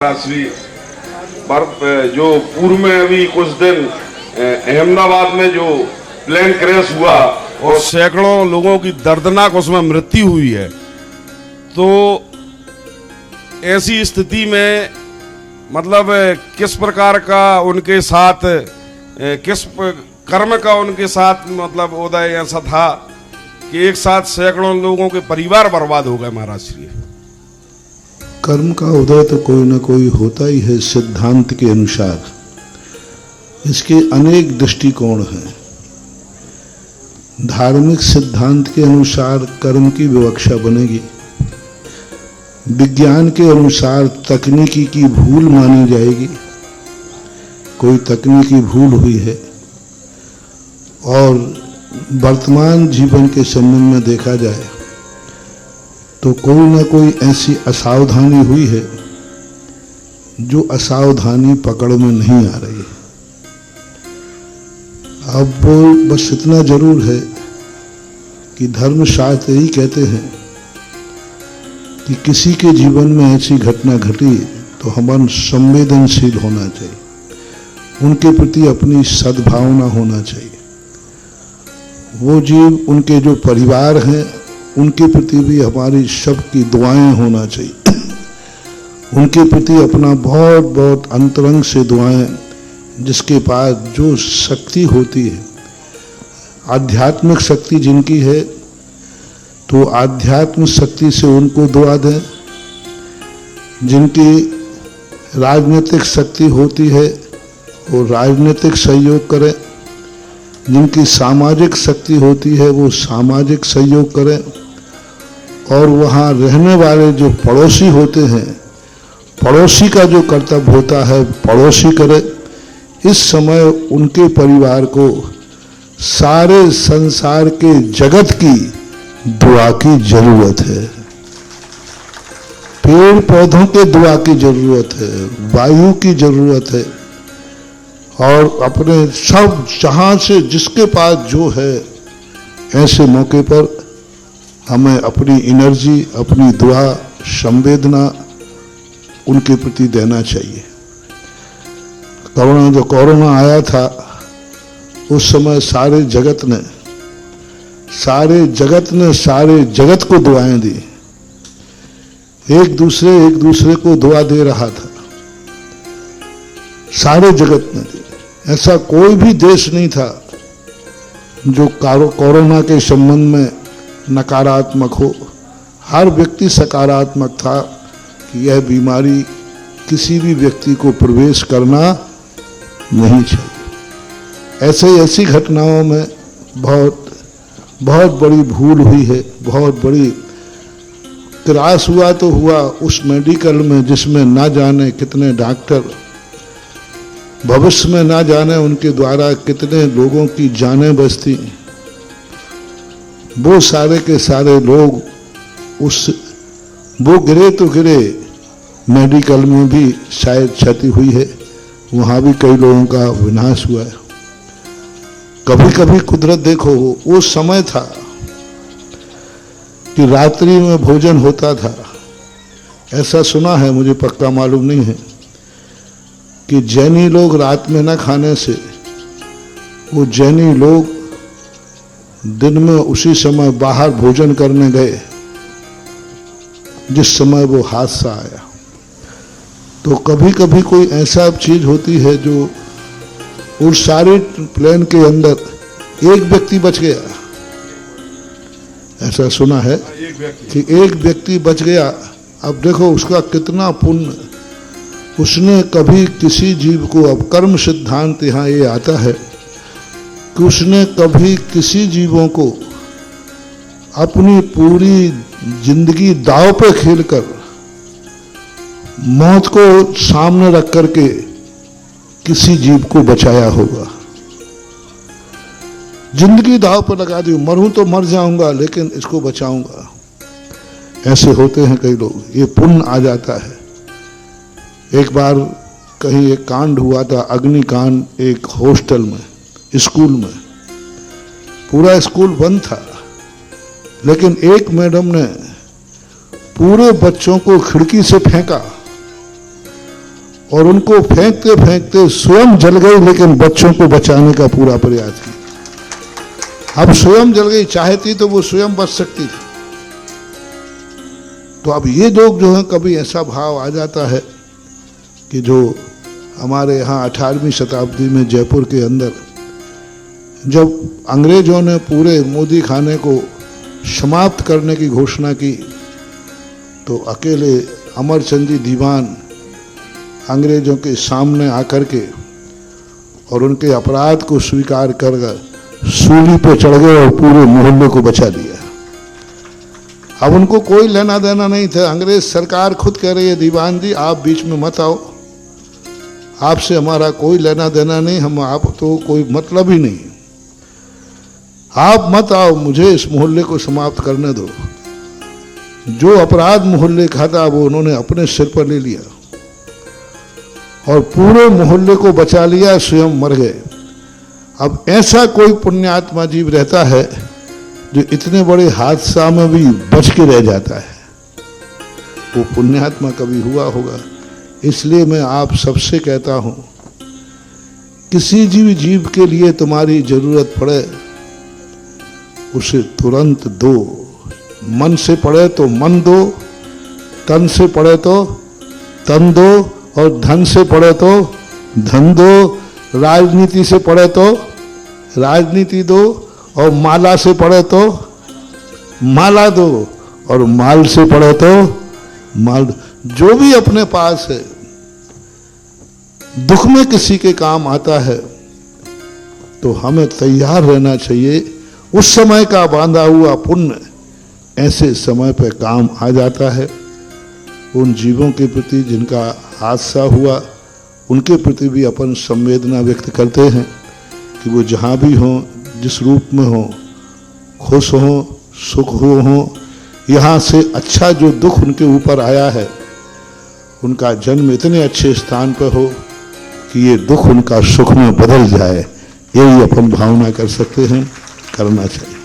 श्री जो पूर्व में अभी कुछ दिन अहमदाबाद में जो प्लेन क्रैश हुआ और सैकड़ों लोगों की दर्दनाक उसमें मृत्यु हुई है, तो ऐसी स्थिति में मतलब किस प्रकार का उनके साथ किस कर्म का उनके साथ मतलब उदय ऐसा था कि एक साथ सैकड़ों लोगों के परिवार बर्बाद हो गए। महाराज श्री कर्म का उदय तो कोई ना कोई होता ही है सिद्धांत के अनुसार। इसके अनेक दृष्टिकोण हैं। धार्मिक सिद्धांत के अनुसार कर्म की विवक्षा बनेगी, विज्ञान के अनुसार तकनीकी की भूल मानी जाएगी। कोई तकनीकी भूल हुई है और वर्तमान जीवन के संबंध में देखा जाए तो कोई ना कोई ऐसी असावधानी हुई है जो असावधानी पकड़ में नहीं आ रही है। अब बस इतना जरूर है कि धर्मशास्त्र यही कहते हैं कि किसी के जीवन में ऐसी घटना घटी तो हमें संवेदनशील होना चाहिए, उनके प्रति अपनी सद्भावना होना चाहिए। वो जीव, उनके जो परिवार हैं, उनके प्रति भी हमारी सबकी दुआएं होना चाहिए। उनके प्रति अपना बहुत बहुत अंतरंग से दुआएं, जिसके पास जो शक्ति होती है, आध्यात्मिक शक्ति जिनकी है, तो आध्यात्म शक्ति से उनको दुआ दें। जिनकी राजनीतिक शक्ति होती है वो राजनीतिक सहयोग करें। जिनकी सामाजिक शक्ति होती है वो सामाजिक सहयोग करें। और वहाँ रहने वाले जो पड़ोसी होते हैं, पड़ोसी का जो कर्तव्य होता है पड़ोसी करे। इस समय उनके परिवार को सारे संसार के जगत की दुआ की जरूरत है। पेड़ पौधों के दुआ की जरूरत है, वायु की जरूरत है, और अपने सब जहां से जिसके पास जो है, ऐसे मौके पर हमें अपनी एनर्जी, अपनी दुआ, संवेदना उनके प्रति देना चाहिए। कोरोना आया था, उस समय सारे जगत ने सारे जगत को दुआएं दी। एक दूसरे को दुआ दे रहा था, सारे जगत ने दी। ऐसा कोई भी देश नहीं था जो कोरोना के संबंध में नकारात्मक हो। हर व्यक्ति सकारात्मक था कि यह बीमारी किसी भी व्यक्ति को प्रवेश करना नहीं चाहिए। ऐसी घटनाओं में बहुत बड़ी भूल हुई है, बहुत बड़ी त्रास हुआ तो हुआ उस मेडिकल में जिसमें ना जाने कितने डॉक्टर, भविष्य में ना जाने उनके द्वारा कितने लोगों की जानें बचती। वो सारे के सारे लोग वो गिरे तो गिरे। मेडिकल में भी शायद क्षति हुई है, वहां भी कई लोगों का विनाश हुआ है। कभी कभी कुदरत देखो, वो समय था कि रात्रि में भोजन होता था। ऐसा सुना है, मुझे पक्का मालूम नहीं है, कि जैनी लोग रात में न खाने से वो जैनी लोग दिन में उसी समय बाहर भोजन करने गए जिस समय वो हादसा आया। तो कभी कभी कोई ऐसा चीज होती है जो उस सारे प्लेन के अंदर एक व्यक्ति बच गया। ऐसा सुना है कि एक व्यक्ति बच गया। अब देखो उसका कितना पुण्य। उसने कभी किसी जीव को, अब कर्म सिद्धांत यहाँ ये आता है कि उसने कभी किसी जीवों को अपनी पूरी जिंदगी दांव पे खेलकर मौत को सामने रख करके किसी जीव को बचाया होगा। जिंदगी दांव पर लगा दी, मरूं तो मर जाऊंगा लेकिन इसको बचाऊंगा। ऐसे होते हैं कई लोग, ये पुण्य आ जाता है। एक बार कहीं एक कांड हुआ था, अग्निकांड, एक हॉस्टल में, स्कूल में। पूरा स्कूल बंद था, लेकिन एक मैडम ने पूरे बच्चों को खिड़की से फेंका और उनको फेंकते फेंकते स्वयं जल गई, लेकिन बच्चों को बचाने का पूरा प्रयास किया। अब स्वयं जल गई, चाहती तो वो स्वयं बच सकती थी। तो अब ये लोग जो है, कभी ऐसा भाव आ जाता है कि जो हमारे यहाँ 18वीं शताब्दी में जयपुर के अंदर जब अंग्रेजों ने पूरे मोदी खाने को समाप्त करने की घोषणा की, तो अकेले अमरचंद जी दीवान अंग्रेजों के सामने आकर के और उनके अपराध को स्वीकार कर सूली पे चढ़ गए और पूरे मोहल्ले को बचा लिया। अब उनको कोई लेना देना नहीं था। अंग्रेज सरकार खुद कह रही है, दीवान जी आप बीच में मत आओ, आपसे हमारा कोई लेना देना नहीं, हम आप तो कोई मतलब ही नहीं, आप मत आओ, मुझे इस मोहल्ले को समाप्त करने दो। जो अपराध मोहल्ले का था वो उन्होंने अपने सिर पर ले लिया और पूरे मोहल्ले को बचा लिया, स्वयं मर गए। अब ऐसा कोई पुण्यात्मा जीव रहता है जो इतने बड़े हादसा में भी बच के रह जाता है, वो पुण्यात्मा कभी हुआ होगा। इसलिए मैं आप सबसे कहता हूं, किसी जीव के लिए तुम्हारी जरूरत पड़े उसे तुरंत दो। मन से पड़े तो मन दो, तन से पड़े तो तन दो, और धन से पड़े तो धन दो, राजनीति से पड़े तो राजनीति दो, और माला से पड़े तो माला दो, और माल से पड़े तो माल दो। जो भी अपने पास है, दुख में किसी के काम आता है तो हमें तैयार रहना चाहिए। उस समय का बांधा हुआ पुण्य ऐसे समय पर काम आ जाता है। उन जीवों के प्रति जिनका हादसा हुआ, उनके प्रति भी अपन संवेदना व्यक्त करते हैं कि वो जहाँ भी हों, जिस रूप में हों, खुश हों, सुख हों, यहाँ से अच्छा जो दुख उनके ऊपर आया है, उनका जन्म इतने अच्छे स्थान पर हो कि ये दुख उनका सुख में बदल जाए। यही अपन भावना कर सकते हैं, करना चाहिए।